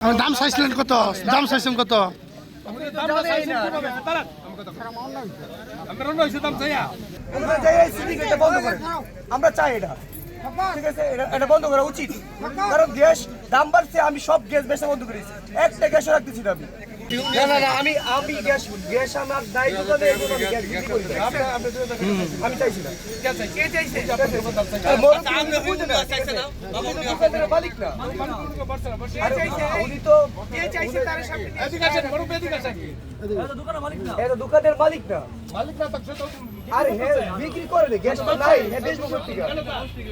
দাম চাইছিলেন কত? দাম চাইছেন কত? আমরা চাই এটা, ঠিক আছে, এটা বন্ধ করা উচিত। কারণ গ্যাস দাম বাড়ছে, আমি সব গ্যাস বেচা বন্ধ করেছি, একটা গ্যাসও রাখতেছি না আমি। না না না, আমি গ্যাস আমার দায়িত্ব আমি চাইছি না। মালিক না, উনি তো দোকানের মালিক না। আরে হ্যাঁ, বিক্রি করে দে, গ্যাস তো নাই, হ্যাঁ দেশ থেকে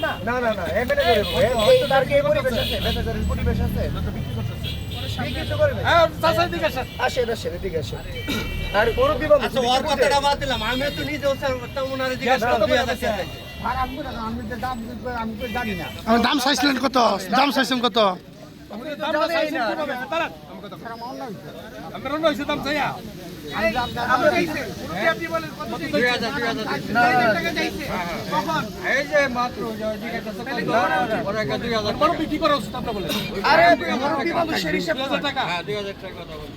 না না না, হ্যাঁ মেনে ধরে তার কি পরিবেশ আছে, বেচারের পরিবেশ আছে, বিক্রি তো করবে। হ্যাঁ চাচা দিকে আসে আসে দিকে আসে। আর মুরব্বি বাবু, আচ্ছা ওর কথাটা বাদ দিলাম, আমি তো নিজে ওসব করতাম, ওনারে জিজ্ঞাসা করতে 2000 টাকা আর আমি তো দাম তো জানি না। দাম চাইছিলেন কত? দাম চাইছেন কত?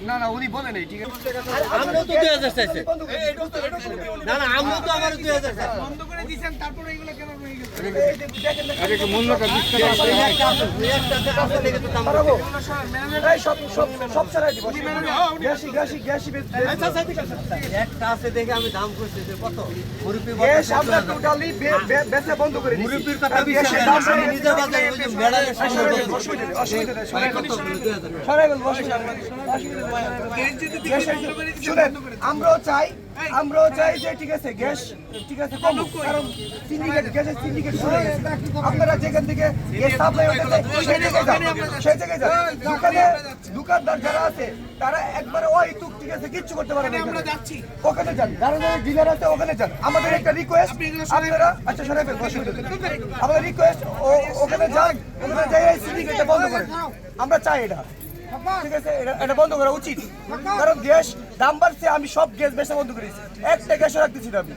না না, উনি বলেন এই, ঠিক আছে, আমরাও তো 2000 চাইছে। না না, আমরাও তো আমার 2000 চাইছে। বন্ধ করে দিয়েছেন, তারপরে এগুলো কেন রয়ে গেল? সব ছাড়াই দিব। একটা আছে দেখে আমি দাম করছি যে কত মুরব্বি আমরা টোটালি বেচা বন্ধ করে দিয়েছি। মুরব্বির কথা বিশ্বাস আমি নিজে বাজারে ওই যে মেডালের সামনে শুনেন, আমরাও চাই যে ঠিক আছে গ্যাস, ঠিক আছে, কমুক। কারণ সিন্ডিকেট, গ্যাসের সিন্ডিকেট শুরু হয়ে গেছে। আপনারা যেখান থেকে গ্যাস সাপ্লাই হতেছে সেই জায়গায় যান। দোকানদার যারা আছে তারা একবারে ওই তুক, ঠিক আছে, কিচ্ছু করতে পারে না। আমরা যাচ্ছি ওখানে যান, যারা ডিলার আছে ওখানে যান। আমাদের একটা রিকোয়েস্ট, আপনারা আচ্ছা সরাই ফেলবেন, অসুবিধা নেই। আমাদের রিকোয়েস্ট, ওখানে যান, ওখানে যাই সিন্ডিকেটটা বন্ধ করেন। আমরা চাই এটা, ঠিক আছে, এটা বন্ধ করা উচিত। কারণ গ্যাস দাম বাড়ছে, আমি সব গ্যাস বেচা বন্ধ করেছি, একটা গ্যাসও রাখতেছি না আমি।